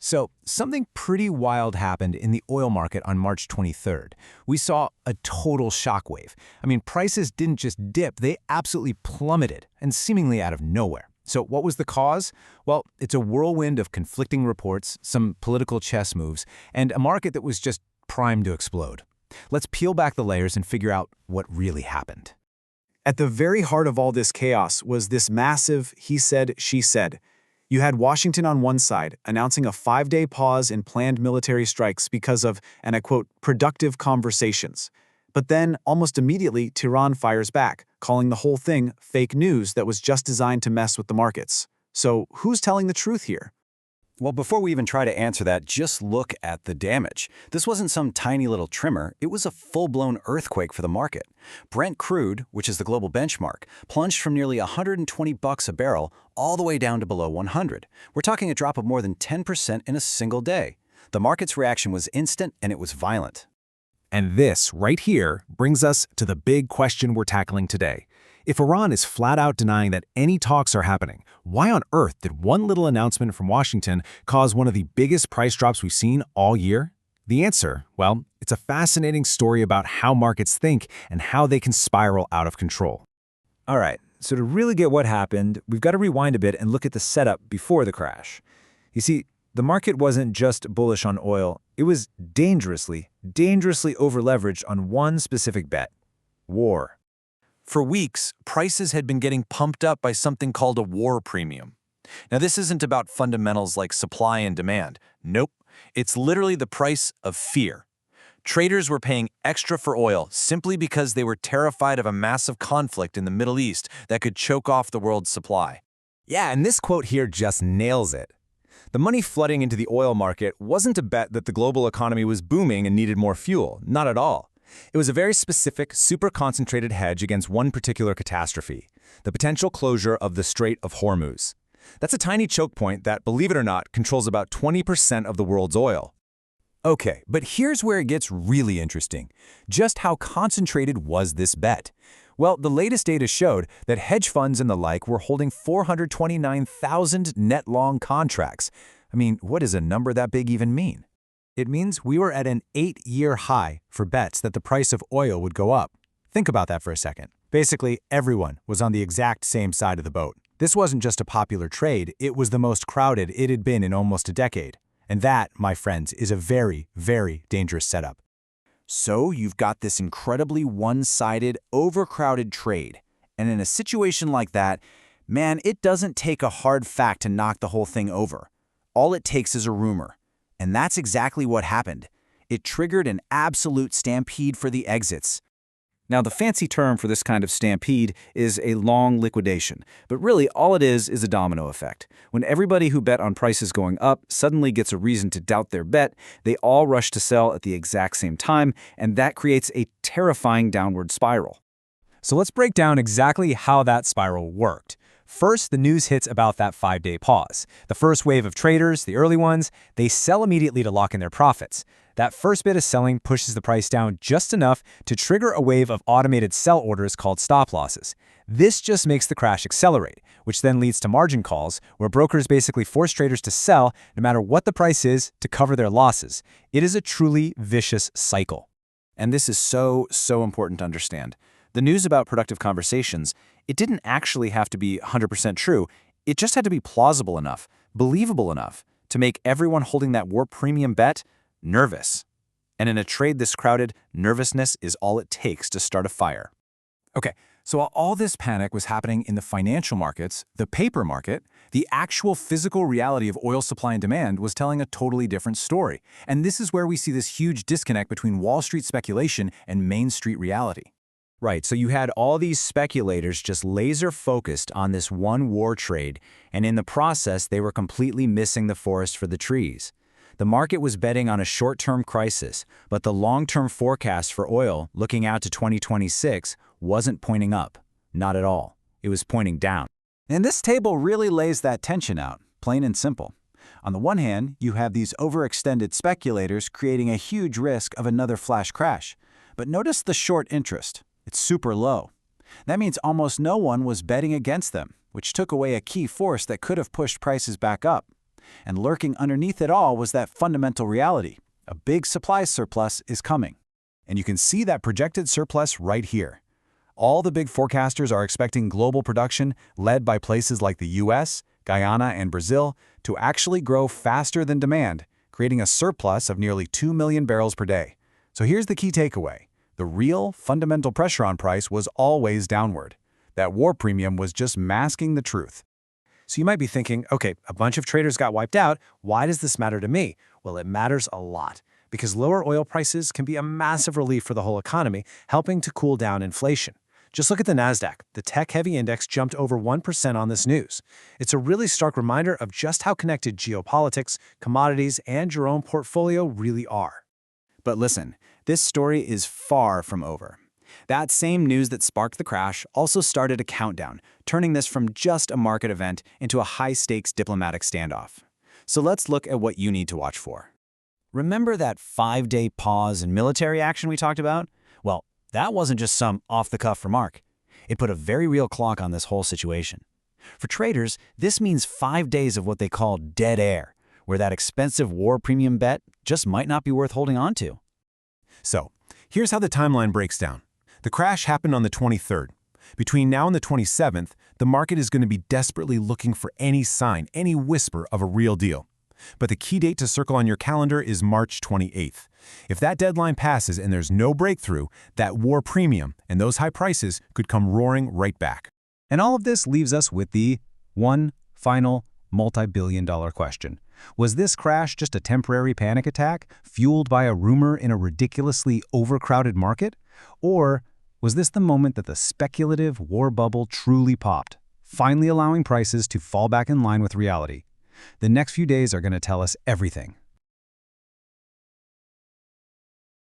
So, something pretty wild happened in the oil market on March 23rd. We saw a total shockwave. I mean, prices didn't just dip, they absolutely plummeted, and seemingly out of nowhere. So what was the cause? Well, it's a whirlwind of conflicting reports, some political chess moves, and a market that was just primed to explode. Let's peel back the layers and figure out what really happened. At the very heart of all this chaos was this massive he said, she said. You had Washington on one side, announcing a 5-day pause in planned military strikes because of, and I quote, productive conversations. But then, almost immediately, Tehran fires back, calling the whole thing fake news that was just designed to mess with the markets. So, who's telling the truth here? Well, before we even try to answer that, just look at the damage. This wasn't some tiny little tremor, it was a full-blown earthquake for the market. Brent crude, which is the global benchmark, plunged from nearly $120 a barrel all the way down to below 100. We're talking a drop of more than 10% in a single day. The market's reaction was instant and it was violent. And this, right here, brings us to the big question we're tackling today. If Iran is flat out denying that any talks are happening, why on earth did one little announcement from Washington cause one of the biggest price drops we've seen all year? The answer, well, it's a fascinating story about how markets think and how they can spiral out of control. All right, so to really get what happened, we've got to rewind a bit and look at the setup before the crash. You see, the market wasn't just bullish on oil, it was dangerously overleveraged on one specific bet: war. For weeks, prices had been getting pumped up by something called a war premium. Now, this isn't about fundamentals like supply and demand. Nope, it's literally the price of fear. Traders were paying extra for oil simply because they were terrified of a massive conflict in the Middle East that could choke off the world's supply. Yeah, and this quote here just nails it. The money flooding into the oil market wasn't a bet that the global economy was booming and needed more fuel, not at all. It was a very specific, super concentrated hedge against one particular catastrophe, the potential closure of the Strait of Hormuz. That's a tiny choke point that, believe it or not, controls about 20% of the world's oil. Okay, but here's where it gets really interesting. Just how concentrated was this bet? Well, the latest data showed that hedge funds and the like were holding 429,000 net long contracts. I mean, what does a number that big even mean? It means we were at an 8-year high for bets that the price of oil would go up. Think about that for a second. Basically, everyone was on the exact same side of the boat. This wasn't just a popular trade, it was the most crowded it had been in almost a decade. And that, my friends, is a very, very dangerous setup. So you've got this incredibly one-sided, overcrowded trade. And in a situation like that, man, it doesn't take a hard fact to knock the whole thing over. All it takes is a rumor. And that's exactly what happened. It triggered an absolute stampede for the exits. Now, the fancy term for this kind of stampede is a long liquidation, but really all it is a domino effect. When everybody who bet on prices going up suddenly gets a reason to doubt their bet, they all rush to sell at the exact same time, and that creates a terrifying downward spiral. So let's break down exactly how that spiral worked. First, the news hits about that 5-day pause. The first wave of traders, the early ones, they sell immediately to lock in their profits. That first bit of selling pushes the price down just enough to trigger a wave of automated sell orders called stop losses. This just makes the crash accelerate, which then leads to margin calls, where brokers basically force traders to sell no matter what the price is to cover their losses. It is a truly vicious cycle. And this is so important to understand. The news about productive conversations, it didn't actually have to be 100% true. It just had to be plausible enough, believable enough, to make everyone holding that war premium bet nervous. And in a trade this crowded, nervousness is all it takes to start a fire. Okay, so while all this panic was happening in the financial markets, the paper market, the actual physical reality of oil supply and demand was telling a totally different story. And this is where we see this huge disconnect between Wall Street speculation and Main Street reality. Right, so you had all these speculators just laser-focused on this one war trade, and in the process, they were completely missing the forest for the trees. The market was betting on a short-term crisis, but the long-term forecast for oil, looking out to 2026, wasn't pointing up. Not at all. It was pointing down. And this table really lays that tension out, plain and simple. On the one hand, you have these overextended speculators creating a huge risk of another flash crash. But notice the short interest. It's super low. That means almost no one was betting against them, which took away a key force that could have pushed prices back up. And lurking underneath it all was that fundamental reality. A big supply surplus is coming. And you can see that projected surplus right here. All the big forecasters are expecting global production, led by places like the US, Guyana, and Brazil, to actually grow faster than demand, creating a surplus of nearly 2 million barrels per day. So here's the key takeaway. The real, fundamental pressure on price was always downward. That war premium was just masking the truth. So you might be thinking, okay, a bunch of traders got wiped out. Why does this matter to me? Well, it matters a lot, because lower oil prices can be a massive relief for the whole economy, helping to cool down inflation. Just look at the NASDAQ. The tech-heavy index jumped over 1% on this news. It's a really stark reminder of just how connected geopolitics, commodities, and your own portfolio really are. But listen, this story is far from over. That same news that sparked the crash also started a countdown, turning this from just a market event into a high-stakes diplomatic standoff. So let's look at what you need to watch for. Remember that 5-day pause in military action we talked about? Well, that wasn't just some off-the-cuff remark. It put a very real clock on this whole situation. For traders, this means 5 days of what they call dead air, where that expensive war premium bet just might not be worth holding on to. So, here's how the timeline breaks down. The crash happened on the 23rd. Between now and the 27th, the market is going to be desperately looking for any sign, any whisper of a real deal. But the key date to circle on your calendar is March 28th. If that deadline passes and there's no breakthrough, that war premium and those high prices could come roaring right back. And all of this leaves us with the one final multi-billion-dollar question. Was this crash just a temporary panic attack fueled by a rumor in a ridiculously overcrowded market? Or was this the moment that the speculative war bubble truly popped, finally allowing prices to fall back in line with reality? The next few days are going to tell us everything.